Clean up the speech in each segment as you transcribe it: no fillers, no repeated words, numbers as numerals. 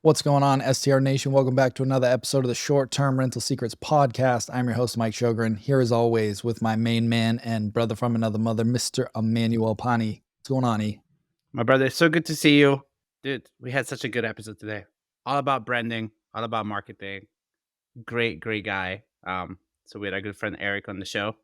What's going on, STR Nation? Welcome back to another episode of the Short Term Rental Secrets Podcast. I'm your host, Mike Sjogren, here as always with my main man and brother from another mother, Mr. Emmanuel Pani. What's going on, E? My brother, it's so good to see you. Dude, we had such a good episode today. All about branding, all about marketing. Great guy. So we had our good friend Eric on the show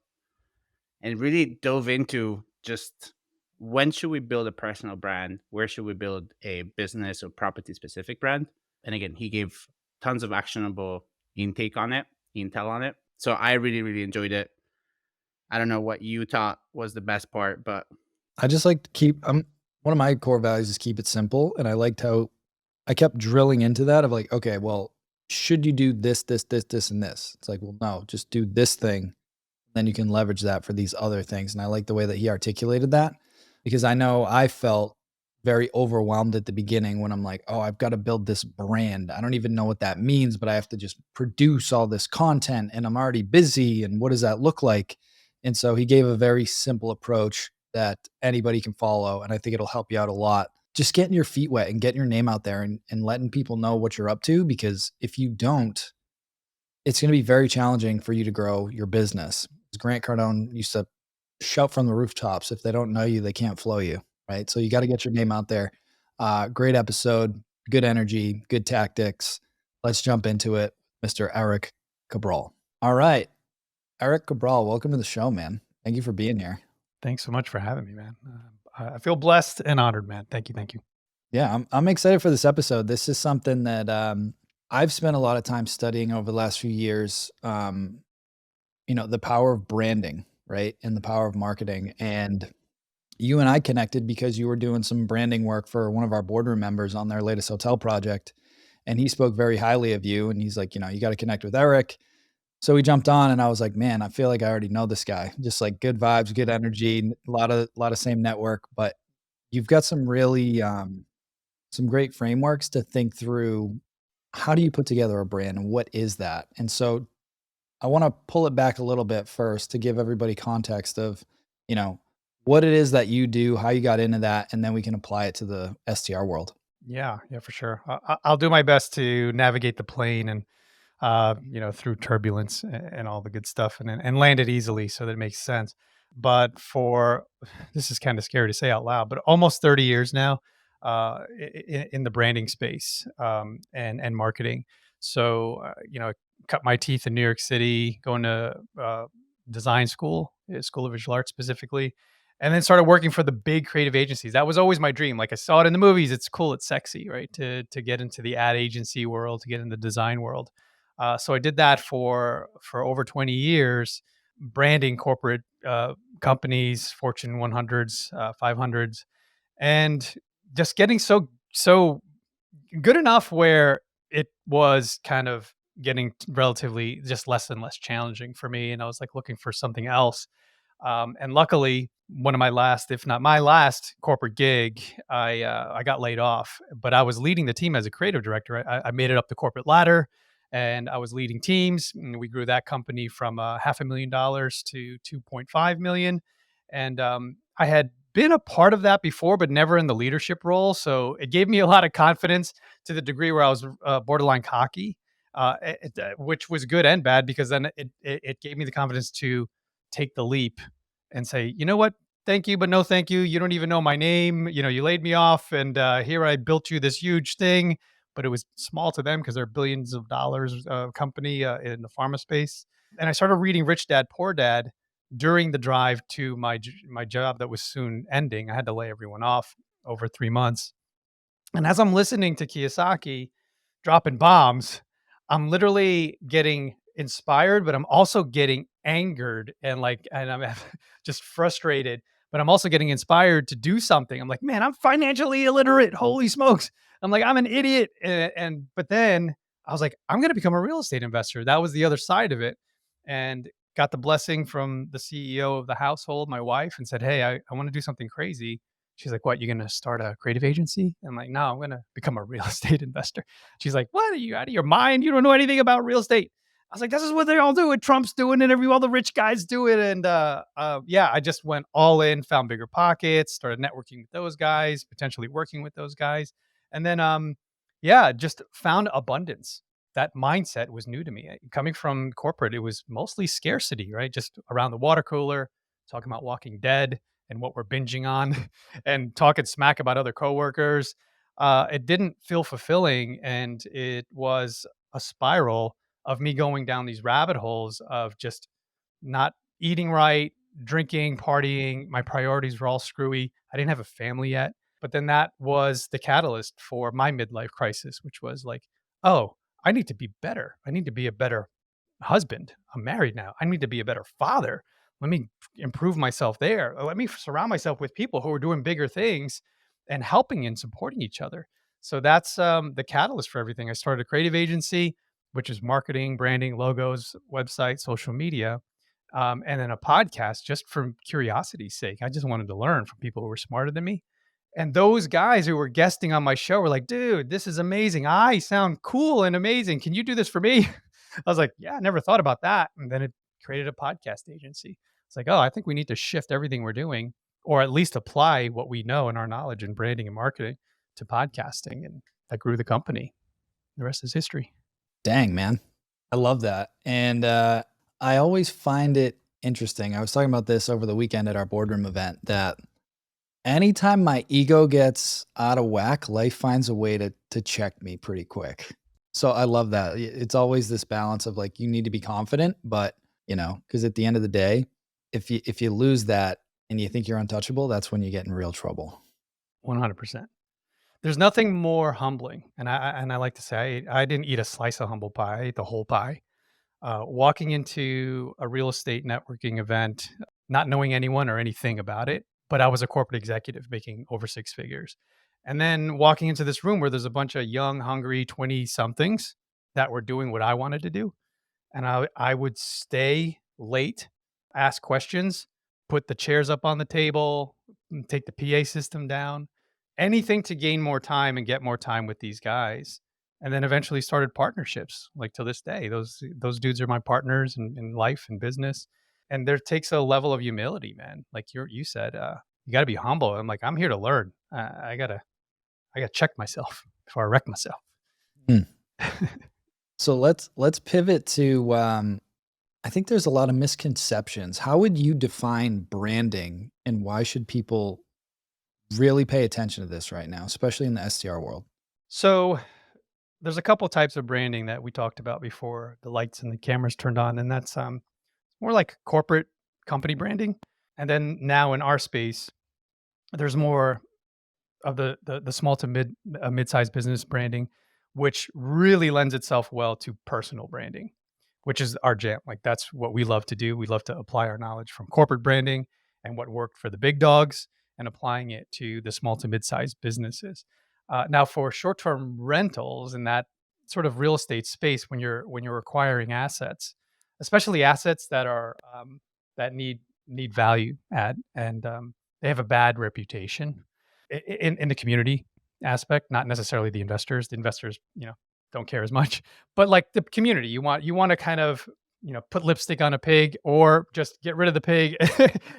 and really dove into just when should we build a personal brand? Where should we build a business or property specific brand? And again, he gave tons of actionable intel on it. So I really enjoyed it. I don't know what you thought was the best part, but I just like to keep, one of my core values is keep it simple. And I liked how I kept drilling into that of like, okay, well, should you do this, and this? It's like, well, no, just do this thing. Then you can leverage that for these other things. And I like the way that he articulated that because I know I felt very overwhelmed at the beginning when I'm like, oh, I've got to build this brand. I don't even know what that means, but I have to just produce all this content and I'm already busy. And what does that look like? And so he gave a very simple approach that anybody can follow. And I think it'll help you out a lot. Just getting your feet wet and getting your name out there and letting people know what you're up to. Because if you don't, it's going to be very challenging for you to grow your business. Grant Cardone used to shout from the rooftops, if they don't know you, they can't flow you, right? So you got to get your name out there. Great episode, good energy, good tactics. Let's jump into it, Mr. Eric Cabral. All right, Eric Cabral, welcome to the show, man. Thank you for being here. Thanks so much for having me, man. I feel blessed and honored, man. Thank you. Yeah, I'm excited for this episode. This is something that I've spent a lot of time studying over the last few years. The power of branding, right? And the power of marketing. And you and I connected because you were doing some branding work for one of our boardroom members on their latest hotel project. And he spoke very highly of you. And he's like, you got to connect with Eric. So we jumped on and I was like, man, I feel like I already know this guy. Just like good vibes, good energy, a lot of same network. But you've got some really some great frameworks to think through how do you put together a brand and what is that? And so I want to pull it back a little bit first to give everybody context of, what it is that you do, how you got into that, and then we can apply it to the STR world. Yeah, for sure. I'll do my best to navigate the plane and, through turbulence and all the good stuff and land it easily so that it makes sense. But this is kind of scary to say out loud, but almost 30 years now in the branding space and marketing. So, cut my teeth in New York City, going to design school, School of Visual Arts specifically, and then started working for the big creative agencies. That was always my dream. Like I saw it in the movies. It's cool. It's sexy, right? To get into the ad agency world, to get in the design world. So I did that for over 20 years, branding corporate companies, Fortune 100s, 500s, and just getting so good enough where it was kind of getting relatively just less and less challenging for me. And I was like looking for something else. And luckily, one of my last, if not my last corporate gig, I got laid off, but I was leading the team as a creative director. I made it up the corporate ladder and I was leading teams. And we grew that company from $500,000 to 2.5 million. And I had been a part of that before, but never in the leadership role. So it gave me a lot of confidence to the degree where I was borderline cocky, which was good and bad because then it gave me the confidence to take the leap and say, you know what? Thank you, but no thank you. You don't even know my name. You laid me off and here I built you this huge thing, but it was small to them because they're billions of dollars company in the pharma space. And I started reading Rich Dad, Poor Dad during the drive to my job that was soon ending. I had to lay everyone off over 3 months. And as I'm listening to Kiyosaki dropping bombs, I'm literally getting inspired, but I'm also getting angered and I'm just frustrated, but I'm also getting inspired to do something. I'm like, man, I'm financially illiterate. Holy smokes. I'm like, I'm an idiot. But then I was like, I'm going to become a real estate investor. That was the other side of it. And got the blessing from the CEO of the household, my wife, and said, hey, I want to do something crazy. She's like, what, you're going to start a creative agency? I'm like, no, I'm going to become a real estate investor. She's like, what, are you out of your mind? You don't know anything about real estate. I was like, this is what they all do. And Trump's doing it. All the rich guys do it. And I just went all in, found bigger pockets, started networking with those guys, potentially working with those guys. And then Yeah, just found abundance. That mindset was new to me. Coming from corporate, it was mostly scarcity, right? Just around the water cooler, talking about Walking Dead and what we're binging on, and talking smack about other coworkers. It didn't feel fulfilling, and it was a spiral of me going down these rabbit holes of just not eating right, drinking, partying. My priorities were all screwy. I didn't have a family yet. But then that was the catalyst for my midlife crisis, which was like, oh, I need to be better. I need to be a better husband. I'm married now. I need to be a better father. Let me improve myself there. Let me surround myself with people who are doing bigger things and helping and supporting each other. So that's the catalyst for everything. I started a creative agency, which is marketing, branding, logos, website, social media, and then a podcast just from curiosity's sake. I just wanted to learn from people who were smarter than me. And those guys who were guesting on my show were like, dude, this is amazing. I sound cool and amazing. Can you do this for me? I was like, yeah, I never thought about that. And then it created a podcast agency. It's like, oh, I think we need to shift everything we're doing, or at least apply what we know and our knowledge in branding and marketing to podcasting. And that grew the company. The rest is history. Dang, man. I love that. And I always find it interesting. I was talking about this over the weekend at our boardroom event that anytime my ego gets out of whack, life finds a way to check me pretty quick. So I love that. It's always this balance of like you need to be confident, but because at the end of the day, if you lose that and you think you're untouchable, that's when you get in real trouble. 100%. There's nothing more humbling. And I like to say, I didn't eat a slice of humble pie. I ate the whole pie. Walking into a real estate networking event, not knowing anyone or anything about it, but I was a corporate executive making over six figures. And then walking into this room where there's a bunch of young, hungry 20 somethings that were doing what I wanted to do. And I would stay late, ask questions, put the chairs up on the table, take the PA system down, anything to gain more time and get more time with these guys. And then eventually started partnerships. Like to this day, those dudes are my partners in life and business. And there takes a level of humility, man. Like you said, you got to be humble. I'm like, I'm here to learn. I gotta check myself before I wreck myself. Hmm. So let's pivot to I think there's a lot of misconceptions. How would you define branding and why should people really pay attention to this right now, especially in the SDR world? So there's a couple types of branding that we talked about before the lights and the cameras turned on, and that's more like corporate company branding. And then now in our space, there's more of the small to mid-sized business branding, which really lends itself well to personal branding, which is our jam. Like that's what we love to do. We love to apply our knowledge from corporate branding and what worked for the big dogs and applying it to the small to mid-sized businesses. Now, for short-term rentals in that sort of real estate space, when you're acquiring assets, especially assets that are that need value add, and they have a bad reputation in the community aspect, not necessarily the investors. The investors, don't care as much, but like the community, you want to kind of put lipstick on a pig or just get rid of the pig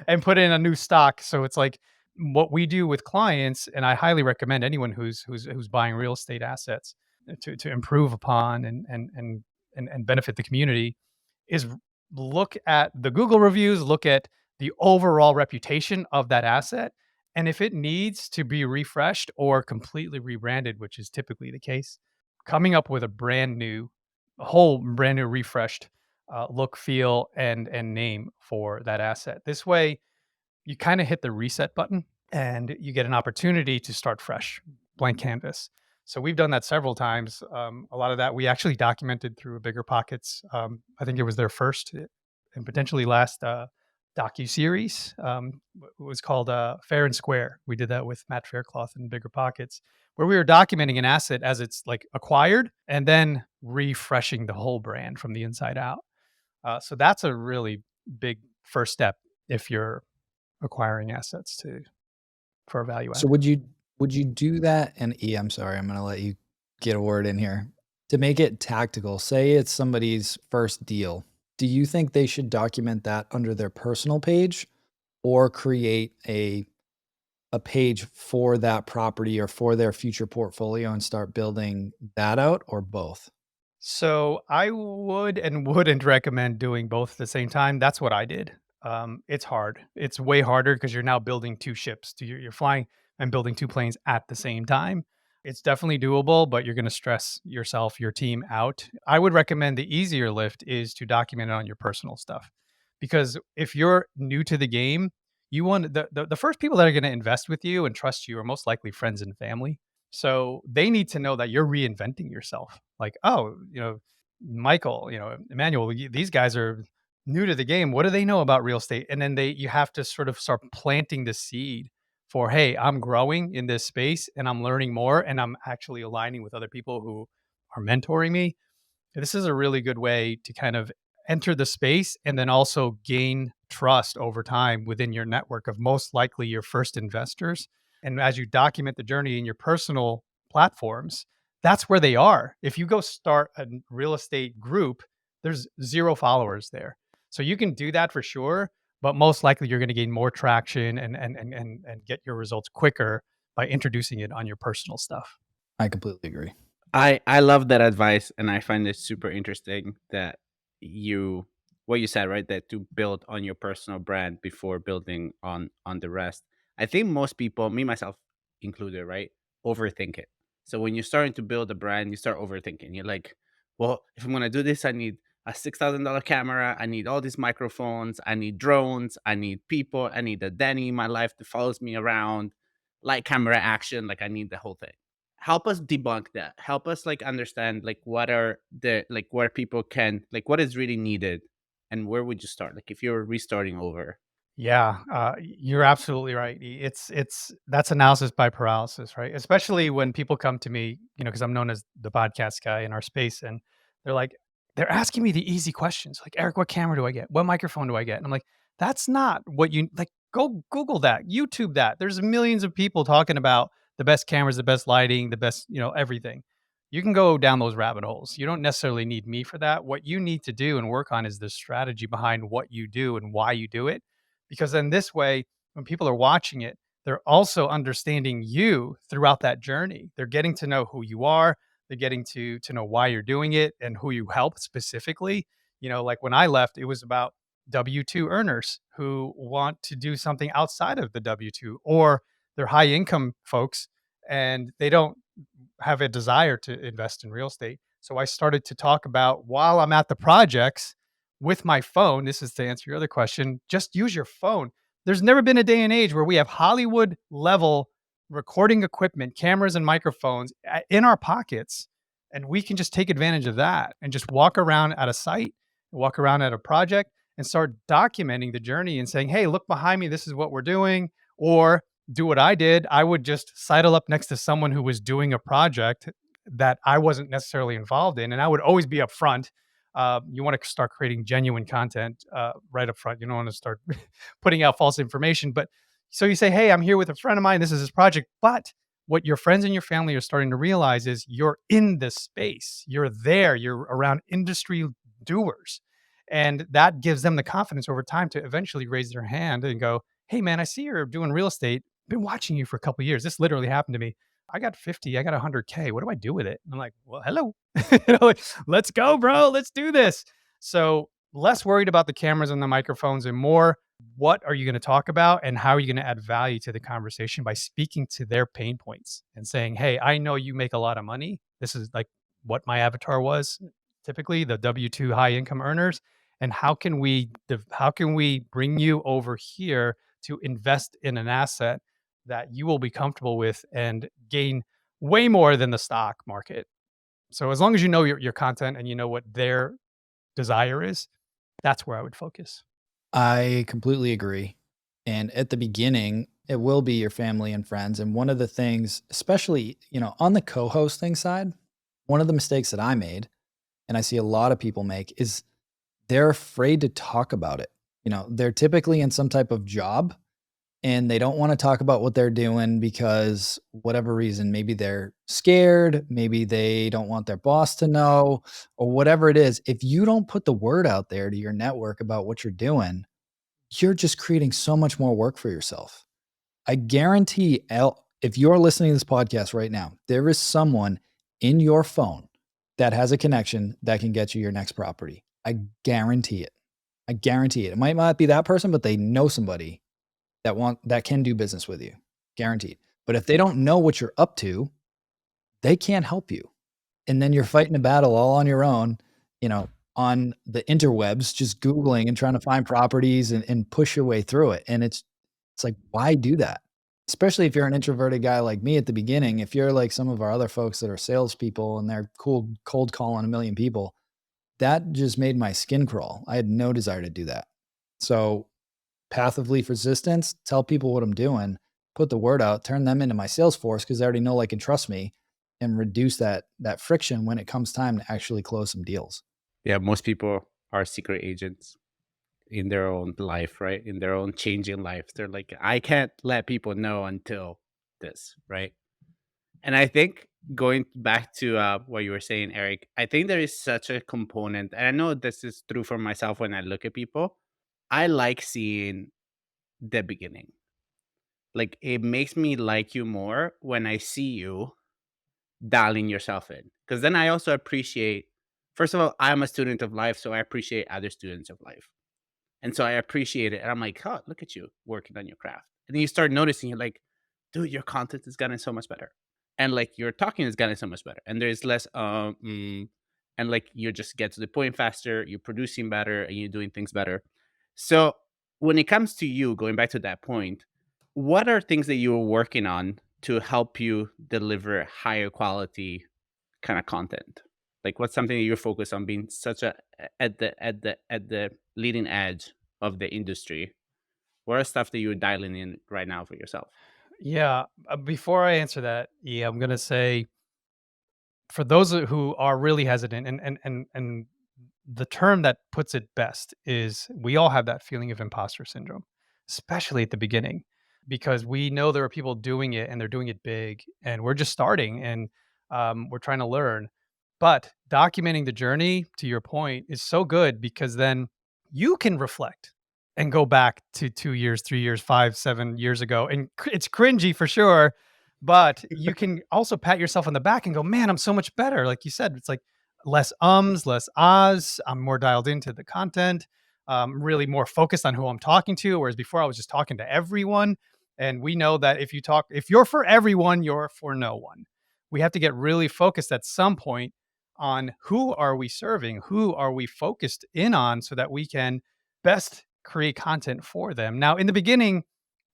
and put in a new stock. So it's like what we do with clients, and I highly recommend anyone who's buying real estate assets to improve upon and benefit the community is look at the Google reviews, look at the overall reputation of that asset. And if it needs to be refreshed or completely rebranded, which is typically the case, coming up with a whole brand new refreshed look, feel, and name for that asset. This way, you kind of hit the reset button and you get an opportunity to start fresh, blank canvas. So we've done that several times. A lot of that we actually documented through a Bigger Pockets. I think it was their first and potentially last docu-series. It was called Fair and Square. We did that with Matt Faircloth and Bigger Pockets, where we were documenting an asset as it's like acquired and then refreshing the whole brand from the inside out. So that's a really big first step if you're acquiring assets for a value add. So would you do that? And I'm sorry, I'm going to let you get a word in here to make it tactical. Say it's somebody's first deal. Do you think they should document that under their personal page or create a a page for that property or for their future portfolio and start building that out, or both? So I would and wouldn't recommend doing both at the same time. That's what I did. It's hard. It's way harder because you're now building two ships. You're flying and building two planes at the same time. It's definitely doable, but you're going to stress yourself, your team out. I would recommend the easier lift is to document it on your personal stuff, because if you're new to the game, you want the first people that are going to invest with you and trust you are most likely friends and family. So they need to know that you're reinventing yourself. Like, oh, Michael, Emmanuel, these guys are new to the game. What do they know about real estate? And then you have to sort of start planting the seed for, hey, I'm growing in this space and I'm learning more and I'm actually aligning with other people who are mentoring me. This is a really good way to kind of enter the space and then also gain trust over time within your network of most likely your first investors. And as you document the journey in your personal platforms, that's where they are. If you go start a real estate group, there's 0 followers there. So you can do that for sure, but most likely you're going to gain more traction and get your results quicker by introducing it on your personal stuff. I completely agree. I love that advice, and I find it super interesting that what you said, right? That to build on your personal brand before building on the rest. I think most people, me myself included, right, overthink it. So when you're starting to build a brand, you start overthinking. You're like, well, if I'm gonna do this, I need a $6,000 camera. I need all these microphones. I need drones. I need people. I need a Denny in my life that follows me around, light camera action. Like I need the whole thing. Help us debunk that. Help us like understand like what are the like where people can like what is really needed and where would you start like if you're restarting over. Yeah, you're absolutely right. It's that's analysis by paralysis, right? Especially when people come to me, because I'm known as the podcast guy in our space, and they're like, they're asking me the easy questions, like, Eric, what camera do I get? What microphone do I get? And I'm like, that's not what you like. Go Google that, YouTube that. There's millions of people talking about the best cameras, the best lighting, the best, everything. You can go down those rabbit holes. You don't necessarily need me for that. What you need to do and work on is the strategy behind what you do and why you do it, because then this way, when people are watching it, they're also understanding you throughout that journey. They're getting to know who you are. They're getting to know why you're doing it and who you help specifically. Like when I left, it was about W-2 earners who want to do something outside of the W-2, or they're high income folks and they don't have a desire to invest in real estate. So I started to talk about, while I'm at the projects with my phone, this is to answer your other question, just use your phone. There's never been a day and age where we have Hollywood level recording equipment, cameras and microphones in our pockets, and we can just take advantage of that and just walk around at a site, walk around at a project and start documenting the journey and saying, hey, look behind me, this is what we're doing. Or do what I did. I would just sidle up next to someone who was doing a project that I wasn't necessarily involved in, and I would always be upfront. You want to start creating genuine content right up front. You don't want to start putting out false information. But so you say, hey, I'm here with a friend of mine. This is his project. But what your friends and your family are starting to realize is you're in this space. You're there. You're around industry doers. And that gives them the confidence over time to eventually raise their hand and go, hey, man, I see you're doing real estate. Been watching you for a couple of years. This literally happened to me. I got 50, I got 100K. What do I do with it? I'm like, well, hello. Like, let's go, bro. Let's do this. So less worried about the cameras and the microphones and more, what are you going to talk about and how are you going to add value to the conversation by speaking to their pain points and saying, hey, I know you make a lot of money. This is like what my avatar was, typically the W-2 high income earners. And how can we bring you over here to invest in an asset that you will be comfortable with and gain way more than the stock market? So as long as you know your content and you know what their desire is, that's where I would focus. I completely agree. And at the beginning, it will be your family and friends. And one of the things, especially, on the co-hosting side, one of the mistakes that I made, and I see a lot of people make, is they're afraid to talk about it. They're typically in some type of job and they don't want to talk about what they're doing because whatever reason, maybe they're scared, maybe they don't want their boss to know, or whatever it is. If you don't put the word out there to your network about what you're doing, you're just creating so much more work for yourself. I guarantee if you're listening to this podcast right now, there is someone in your phone that has a connection that can get you your next property. I guarantee it. I guarantee it. It might not be that person, but they know somebody that can do business with you. Guaranteed. But if they don't know what you're up to, they can't help you. And then you're fighting a battle all on your own, on the interwebs, just Googling and trying to find properties and push your way through it. And it's like, why do that? Especially if you're an introverted guy like me at the beginning. If you're like some of our other folks that are salespeople and they're cold calling a million people, that just made my skin crawl. I had no desire to do that. So path of least resistance, tell people what I'm doing, put the word out, turn them into my sales force because they already know, like, and trust me, and reduce that friction when it comes time to actually close some deals. Yeah, most people are secret agents in their own life, right? In their own changing life. They're like, I can't let people know until this, right? And I think going back to what you were saying, Eric, I think there is such a component, and I know this is true for myself when I look at people. I like seeing the beginning. Like, it makes me like you more when I see you dialing yourself in. Because then I also appreciate, first of all, I'm a student of life, so I appreciate other students of life. And so I appreciate it. And I'm like, oh, look at you working on your craft. And then you start noticing, you're like, dude, your content has gotten so much better. And like your talking has gotten so much better. And there's less, and like you just get to the point faster, you're producing better, and you're doing things better. So when it comes to you, going back to that point, what are things that you're working on to help you deliver higher quality kind of content? Like, what's something that you're focused on being such a at the leading edge of the industry? What are stuff that you're dialing in right now for yourself? Yeah. Before I answer that, yeah, I'm gonna say for those who are really hesitant, and the term that puts it best is we all have that feeling of imposter syndrome, especially at the beginning, because we know there are people doing it and they're doing it big, and we're just starting and we're trying to learn. But documenting the journey, to your point, is so good because then you can reflect and go back to 2 years, 3 years, 5, 7 years ago. And it's cringy for sure, but you can also pat yourself on the back and go, man, I'm so much better. Like you said, it's like less ums, less ahs. I'm more dialed into the content, really more focused on who I'm talking to. Whereas before I was just talking to everyone. And we know that if you're for everyone, you're for no one. We have to get really focused at some point on who are we serving, who are we focused in on so that we can best create content for them. Now, in the beginning,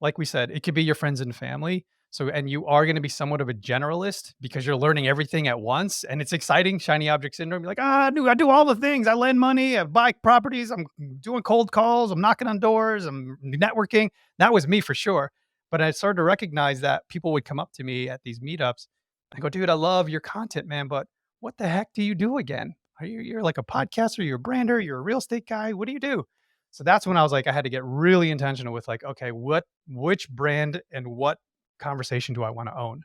like we said, it could be your friends and family. So, and you are going to be somewhat of a generalist because you're learning everything at once, and it's exciting. Shiny object syndrome. You're like, I do all the things. I lend money, I buy properties, I'm doing cold calls, I'm knocking on doors, I'm networking. That was me for sure. But I started to recognize that people would come up to me at these meetups and go, dude, I love your content, man. But what the heck do you do again? You're like a podcaster, you're a brander, you're a real estate guy. What do you do? So that's when I was like, I had to get really intentional with like, okay, which brand and what conversation do I want to own?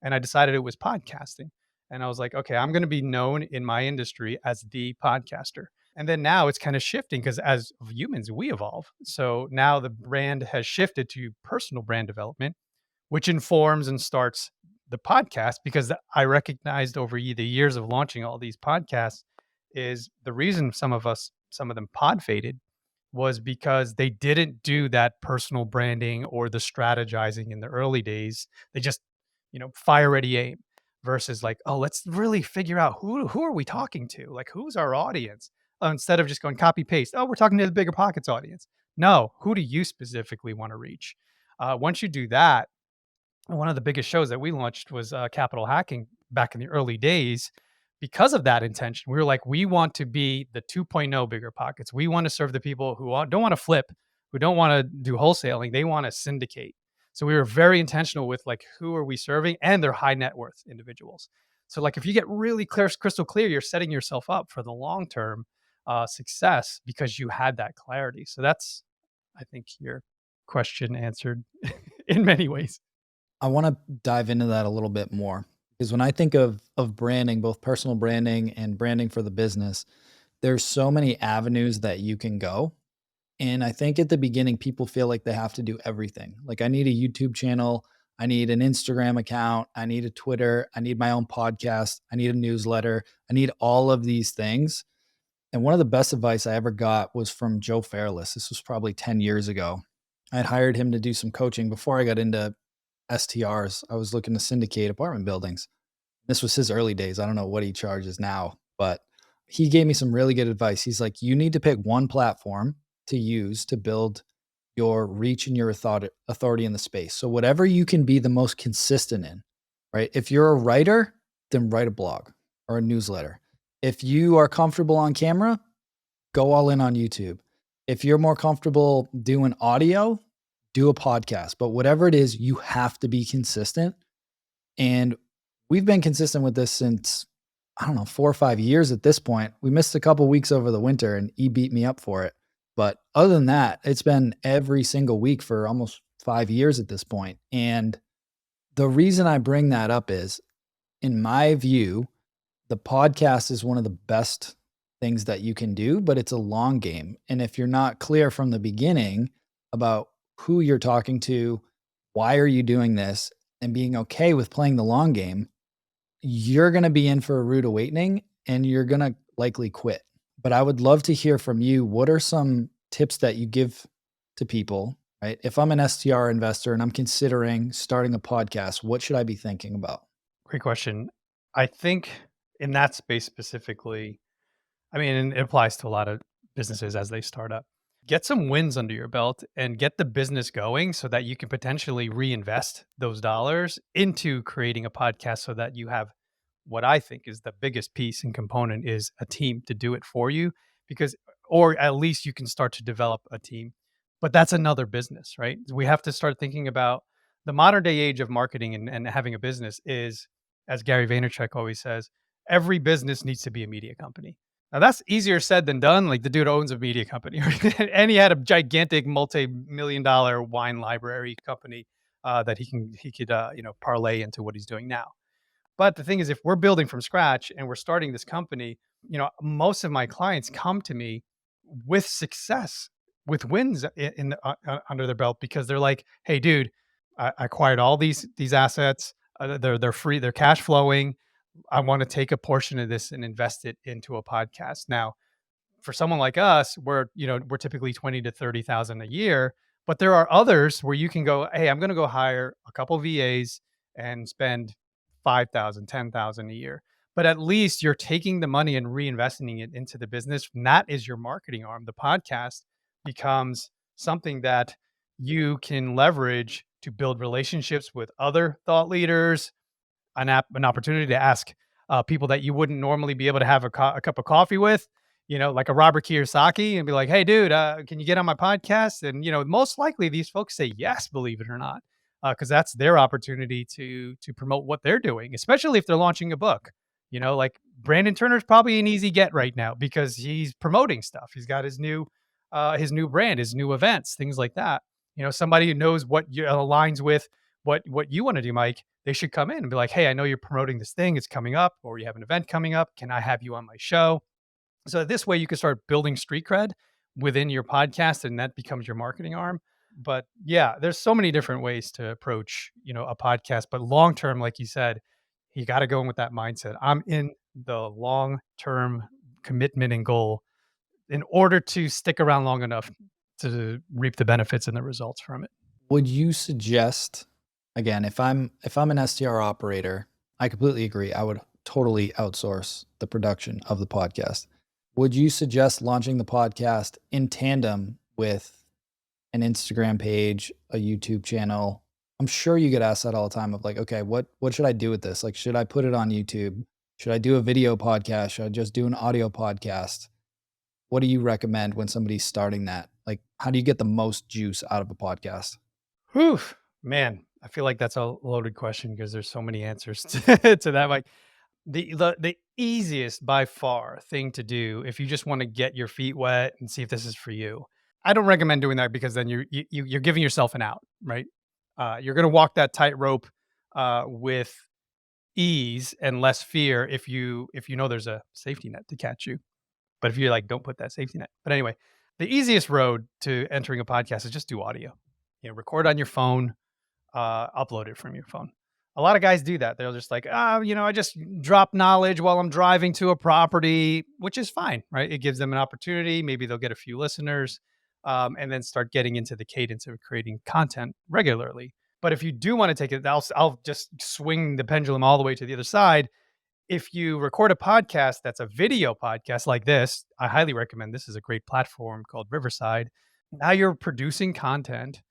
And I decided it was podcasting. And I was like, okay, I'm going to be known in my industry as the podcaster. And then now it's kind of shifting because as humans, we evolve. So now the brand has shifted to personal brand development, which informs and starts the podcast because I recognized over the years of launching all these podcasts is the reason some of them pod faded was because they didn't do that personal branding or the strategizing in the early days. They just, fire ready aim versus like, oh, let's really figure out who are we talking to? Like, who's our audience? Instead of just going copy paste. Oh, we're talking to the bigger pockets audience. No, who do you specifically want to reach? Once you do that, one of the biggest shows that we launched was Capital Hacking back in the early days. Because of that intention, we were like, we want to be the 2.0 bigger pockets. We want to serve the people who don't want to flip, who don't want to do wholesaling. They want to syndicate. So we were very intentional with like, who are we serving? And they're high net worth individuals. So like, if you get really clear, crystal clear, you're setting yourself up for the long-term success because you had that clarity. So that's, I think, your question answered in many ways. I want to dive into that a little bit more because when I think of branding, both personal branding and branding for the business, there's so many avenues that you can go. And I think at the beginning, people feel like they have to do everything. Like, I need a YouTube channel, I need an Instagram account, I need a Twitter, I need my own podcast, I need a newsletter, I need all of these things. And one of the best advice I ever got was from Joe Fairless. This was probably 10 years ago. I had hired him to do some coaching before I got into STRs. I was looking to syndicate apartment buildings. This was his early days. I don't know what he charges now, but he gave me some really good advice. He's like, you need to pick one platform to use to build your reach and your authority in the space. So whatever you can be the most consistent in, right? If you're a writer, then write a blog or a newsletter. If you are comfortable on camera, go all in on YouTube. If you're more comfortable doing audio, do a podcast. But whatever it is, you have to be consistent. And we've been consistent with this since, I don't know, 4 or 5 years at this point. We missed a couple weeks over the winter and he beat me up for it. But other than that, it's been every single week for almost 5 years at this point. And the reason I bring that up is, in my view, the podcast is one of the best things that you can do, but it's a long game. And if you're not clear from the beginning about who you're talking to, why are you doing this, and being okay with playing the long game, you're going to be in for a rude awakening and you're going to likely quit. But I would love to hear from you. What are some tips that you give to people, right? If I'm an STR investor and I'm considering starting a podcast, what should I be thinking about? Great question. I think in that space specifically, I mean, and it applies to a lot of businesses as they start up. Get some wins under your belt and get the business going so that you can potentially reinvest those dollars into creating a podcast so that you have what I think is the biggest piece and component is a team to do it for you, because, or at least you can start to develop a team. But that's another business, right? We have to start thinking about the modern day age of marketing and having a business is, as Gary Vaynerchuk always says, every business needs to be a media company. Now that's easier said than done. Like the dude owns a media company, right? And he had a gigantic multi-million-dollar wine library company that he could parlay into what he's doing now. But the thing is, if we're building from scratch and we're starting this company, most of my clients come to me with success, with wins under their belt because they're like, "Hey, dude, I acquired all these assets. They're free. They're cash flowing. I want to take a portion of this and invest it into a podcast." Now, for someone like us, we're typically 20 to 30,000 a year, but there are others where you can go, "Hey, I'm going to go hire a couple VAs and spend 5,000, 10,000 a year." But at least you're taking the money and reinvesting it into the business. And that is your marketing arm. The podcast becomes something that you can leverage to build relationships with other thought leaders, an opportunity to ask people that you wouldn't normally be able to have a cup of coffee with, like a Robert Kiyosaki, and be like, "Hey, dude, can you get on my podcast?" And most likely these folks say yes, believe it or not, because that's their opportunity to promote what they're doing, especially if they're launching a book. Like Brandon Turner's probably an easy get right now because he's promoting stuff. He's got his new brand, his new events, things like that. Somebody who knows what aligns with what you want to do, Mike. They should come in and be like, "Hey, I know you're promoting this thing. It's coming up, or you have an event coming up. Can I have you on my show?" So this way you can start building street cred within your podcast and that becomes your marketing arm. But yeah, there's so many different ways to approach, a podcast, but long term, like you said, you got to go in with that mindset. I'm in the long-term commitment and goal in order to stick around long enough to reap the benefits and the results from it. Would you suggest, again, if I'm an STR operator, I completely agree. I would totally outsource the production of the podcast. Would you suggest launching the podcast in tandem with an Instagram page, a YouTube channel? I'm sure you get asked that all the time of like, okay, what should I do with this? Like, should I put it on YouTube? Should I do a video podcast? Should I just do an audio podcast? What do you recommend when somebody's starting that? Like, how do you get the most juice out of a podcast? Whew, man, I feel like that's a loaded question because there's so many answers to that. Like the easiest by far thing to do if you just want to get your feet wet and see if this is for you. I don't recommend doing that because then you're giving yourself an out, right? You're going to walk that tightrope with ease and less fear if you know there's a safety net to catch you. But if you're like, don't put that safety net. But anyway, the easiest road to entering a podcast is just do audio. Record on your phone, upload it from your phone. A lot of guys do that. They're just like, I just drop knowledge while I'm driving to a property, which is fine, right? It gives them an opportunity. Maybe they'll get a few listeners, and then start getting into the cadence of creating content regularly. But if you do want to take it, I'll just swing the pendulum all the way to the other side. If you record a podcast that's a video podcast like this, I highly recommend. This is a great platform called Riverside. Now you're producing content,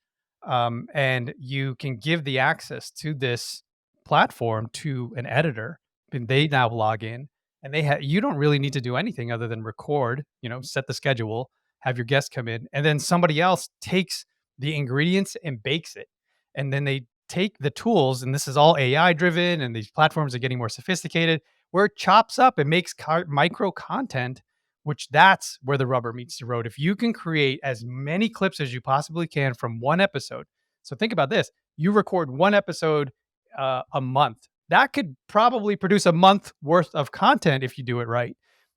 and you can give the access to this platform to an editor, and they now log in, and you don't really need to do anything other than record, set the schedule, have your guests come in, and then somebody else takes the ingredients and bakes it. And then they take the tools, and this is all AI driven, and these platforms are getting more sophisticated, where it chops up and makes micro content, which that's where the rubber meets the road. If you can create as many clips as you possibly can from one episode. So think about this. You record one episode a month. That could probably produce a month worth of content if you do it right.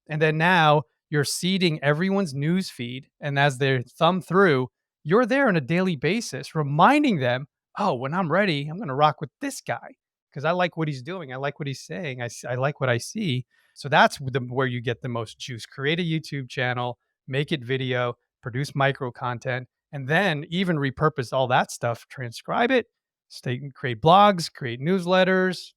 And then now you're seeding everyone's news feed. And as they thumb through, you're there on a daily basis, reminding them, oh, when I'm ready, I'm going to rock with this guy because I like what he's doing. I like what he's saying. I like what I see. So that's where you get the most juice. Create a YouTube channel, make it video, produce micro content, and then even repurpose all that stuff, transcribe it, create blogs, create newsletters,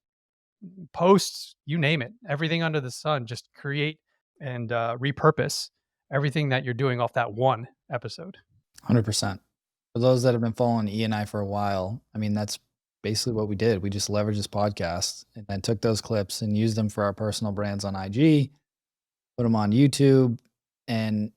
posts, you name it, everything under the sun. Just create and repurpose everything that you're doing off that one episode. 100%. For those that have been following E and I for a while, I mean, that's basically what we did. We just leveraged this podcast and then took those clips and used them for our personal brands on IG, put them on YouTube, and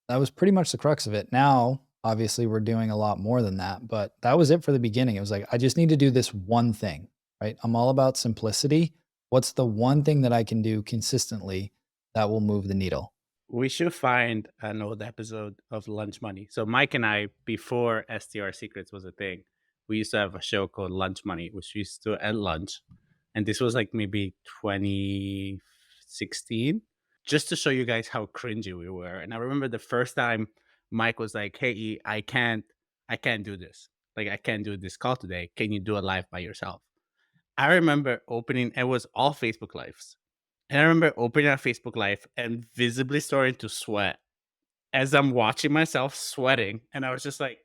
that was pretty much the crux of it. Now, obviously, we're doing a lot more than that, but that was it for the beginning. It was like, I just need to do this one thing, right? I'm all about simplicity. What's the one thing that I can do consistently that will move the needle? We should find an old episode of Lunch Money. So Mike and I, before STR Secrets was a thing, we used to have a show called Lunch Money, which we used to do at lunch. And this was like maybe 2016, just to show you guys how cringy we were. And I remember the first time Mike was like, hey, E, I can't do this. Like, I can't do this call today. Can you do it live by yourself? I remember opening, it was all Facebook Lives. And I remember opening a Facebook Live and visibly starting to sweat as I'm watching myself sweating. And I was just like,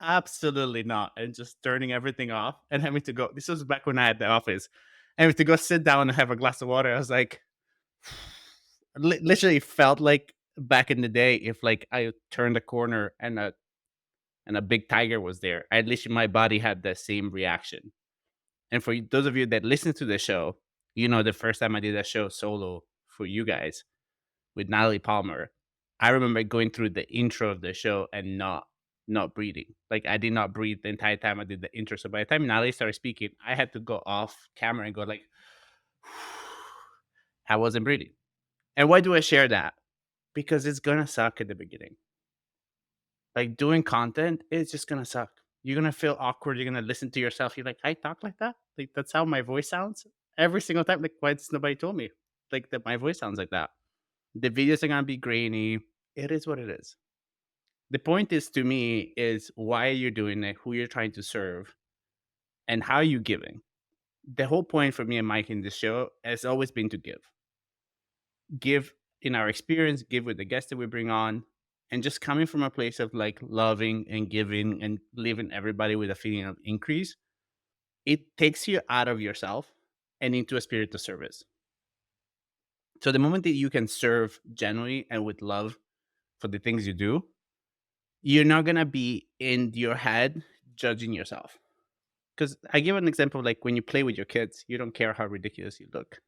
absolutely not. And just turning everything off and having to go. This was back when I had the office. And to go sit down and have a glass of water. I was like, literally felt like back in the day, if like I turned a corner and a big tiger was there, at least my body had the same reaction. And for those of you that listen to the show, the first time I did that show solo for you guys with Natalie Palmer, I remember going through the intro of the show and not breathing. Like, I did not breathe the entire time I did the intro. So by the time Natalie started speaking, I had to go off camera and go like, I wasn't breathing. And why do I share that? Because it's going to suck at the beginning. Like, doing content, it's just going to suck. You're going to feel awkward. You're going to listen to yourself. You're like, I talk like that? Like, that's how my voice sounds? Every single time. Like, why has nobody told me? Like, that my voice sounds like that. The videos are going to be grainy. It is what it is. The point is, to me, is why you're doing it, who you're trying to serve, and how you're giving. The whole point for me and Mike in this show has always been to give. Give in our experience, give with the guests that we bring on, and just coming from a place of like loving and giving and leaving everybody with a feeling of increase. It takes you out of yourself and into a spirit of service. So the moment that you can serve genuinely and with love for the things you do, you're not going to be in your head judging yourself. Because I give an example, like when you play with your kids, you don't care how ridiculous you look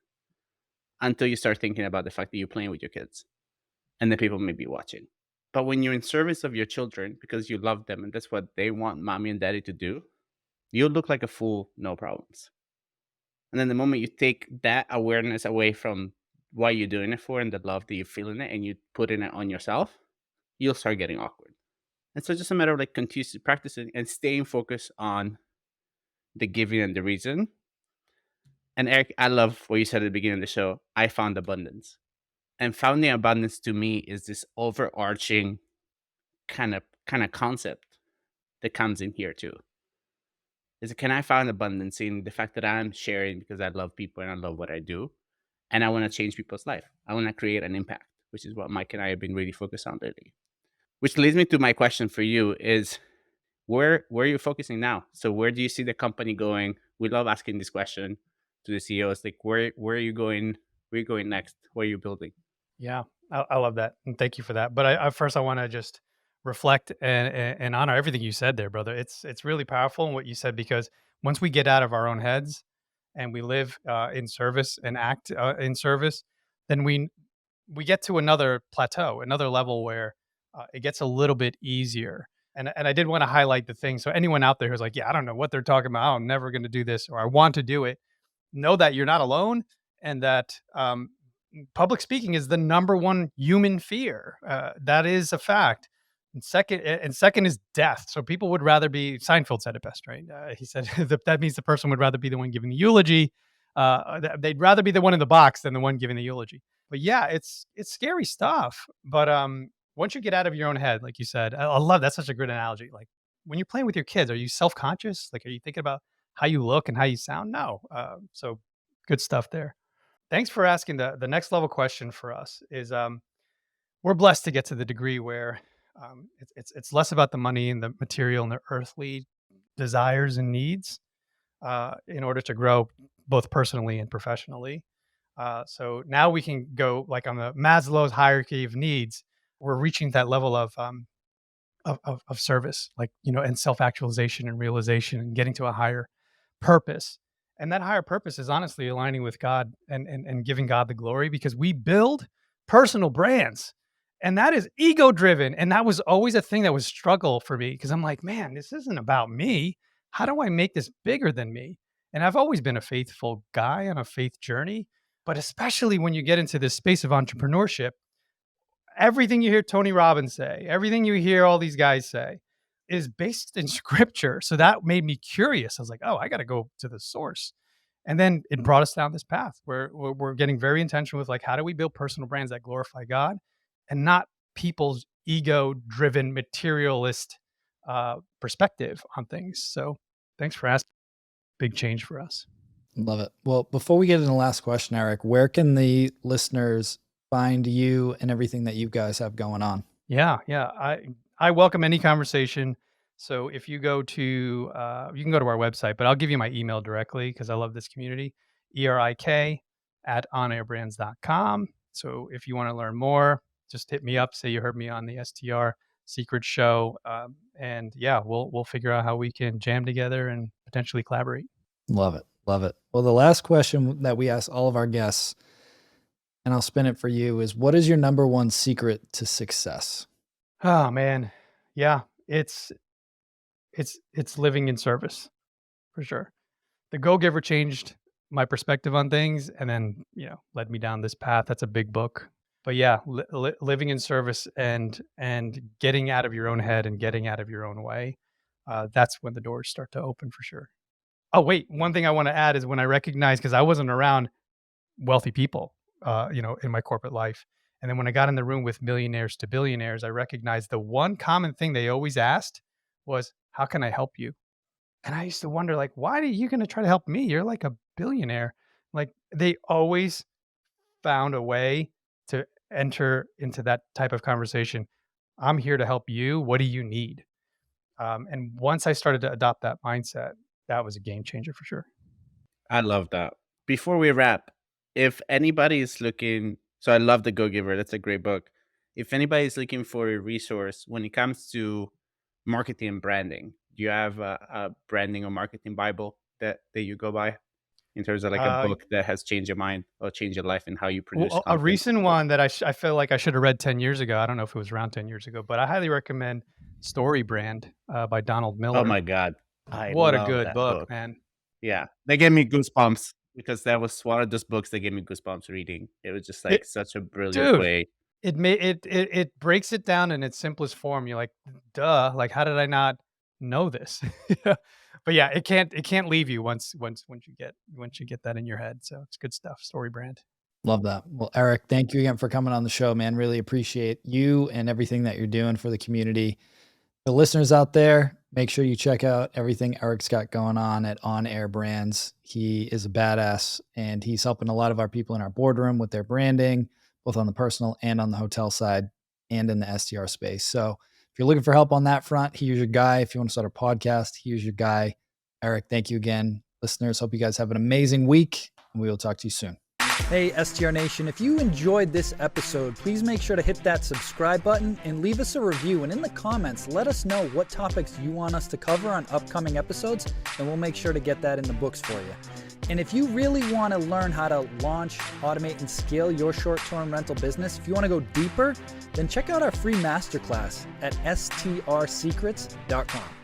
until you start thinking about the fact that you're playing with your kids and the people may be watching. But when you're in service of your children because you love them and that's what they want mommy and daddy to do, you'll look like a fool, no problems. And then the moment you take that awareness away from what you're doing it for and the love that you feel in it and you put in it on yourself, you'll start getting awkward. And so it's just a matter of like continuously practicing and staying focused on the giving and the reason. And Eric, I love what you said at the beginning of the show. I found abundance. And finding abundance to me is this overarching kind of concept that comes in here too. Is can I find abundance in the fact that I'm sharing because I love people and I love what I do, and I want to change people's life. I want to create an impact, which is what Mike and I have been really focused on lately. Which leads me to my question for you: is where are you focusing now? So where do you see the company going? We love asking this question to the CEOs. Like where are you going? Where are you going next? What are you building? Yeah, I love that, and thank you for that. But I first I want to just reflect and honor everything you said there, brother. It's really powerful in what you said, because once we get out of our own heads and we live in service and act in service, then we get to another plateau, another level where it gets a little bit easier. And I did want to highlight the thing. So anyone out there who's like, yeah, I don't know what they're talking about. I'm never going to do this, or I want to do it. Know that you're not alone, and that public speaking is the number one human fear. That is a fact. And second is death. So people would rather be. Seinfeld said it best, right? He said that means the person would rather be the one giving the eulogy. They'd rather be the one in the box than the one giving the eulogy. But yeah, it's scary stuff. But once you get out of your own head, like you said, I love that's such a good analogy. Like when you're playing with your kids, are you self conscious? Like, are you thinking about how you look and how you sound? No. So good stuff there. Thanks for asking. The next level question for us is we're blessed to get to the degree where it's less about the money and the material and the earthly desires and needs in order to grow both personally and professionally. So now we can go like on the Maslow's hierarchy of needs. We're reaching that level of service, like, and self-actualization and realization and getting to a higher purpose. And that higher purpose is honestly aligning with God and giving God the glory, because we build personal brands. And that is ego driven. And that was always a thing that was struggle for me, because I'm like, man, this isn't about me. How do I make this bigger than me? And I've always been a faithful guy on a faith journey, but especially when you get into this space of entrepreneurship, everything you hear Tony Robbins say, everything you hear all these guys say is based in scripture. So that made me curious. I was like, oh, I got to go to the source. And then it brought us down this path where we're getting very intentional with like, how do we build personal brands that glorify God and not people's ego driven materialist perspective on things. So thanks for asking. Big change for us. Love it. Well, before we get into the last question, Eric, where can the listeners find you and everything that you guys have going on? Yeah. I welcome any conversation. So if you go to, you can go to our website, but I'll give you my email directly because I love this community, erik@onairbrands.com. So if you want to learn more, just hit me up, say you heard me on the STR Secret Show. And yeah, we'll figure out how we can jam together and potentially collaborate. Love it. Love it. Well, the last question that we ask all of our guests, and I'll spin it for you, is what is your number one secret to success? Oh man. Yeah. It's living in service for sure. The Go-Giver changed my perspective on things and then, led me down this path. That's a big book. But yeah, living in service and getting out of your own head and getting out of your own way. That's when the doors start to open for sure. Oh, wait, one thing I want to add is when I recognize, because I wasn't around wealthy people, in my corporate life. And then when I got in the room with millionaires to billionaires, I recognized the one common thing they always asked was, how can I help you? And I used to wonder, like, why are you going to try to help me? You're like a billionaire. Like, they always found a way to enter into that type of conversation. I'm here to help you. What do you need? And once I started to adopt that mindset, that was a game changer for sure. I love that. Before we wrap, if anybody is looking, so I love The Go Giver. That's a great book. If anybody is looking for a resource when it comes to marketing and branding, do you have a branding or marketing Bible that you go by in terms of like a book that has changed your mind or changed your life and how you produce a content? recent one that I feel like I should have read 10 years ago. I don't know if it was around 10 years ago, but I highly recommend Story Brand by Donald Miller. Oh my God. What a good book, man. Yeah. They gave me goosebumps because that was one of those books that gave me goosebumps reading. It was just like such a brilliant way. It breaks it down in its simplest form. You're like, duh, like how did I not know this? But yeah, it can't leave you once you get that in your head. So it's good stuff. Story Brand. Love that. Well, Eric, thank you again for coming on the show, man. Really appreciate you and everything that you're doing for the community. The listeners out there, make sure you check out everything Eric's got going on at On Air Brands. He is a badass, and he's helping a lot of our people in our boardroom with their branding, both on the personal and on the hotel side and in the SDR space. So if you're looking for help on that front, here's your guy. If you want to start a podcast, here's your guy. Eric, thank you again. Listeners, hope you guys have an amazing week, and we will talk to you soon. Hey, STR Nation, if you enjoyed this episode, please make sure to hit that subscribe button and leave us a review. And in the comments, let us know what topics you want us to cover on upcoming episodes, and we'll make sure to get that in the books for you. And if you really want to learn how to launch, automate, and scale your short-term rental business, if you want to go deeper, then check out our free masterclass at strsecrets.com.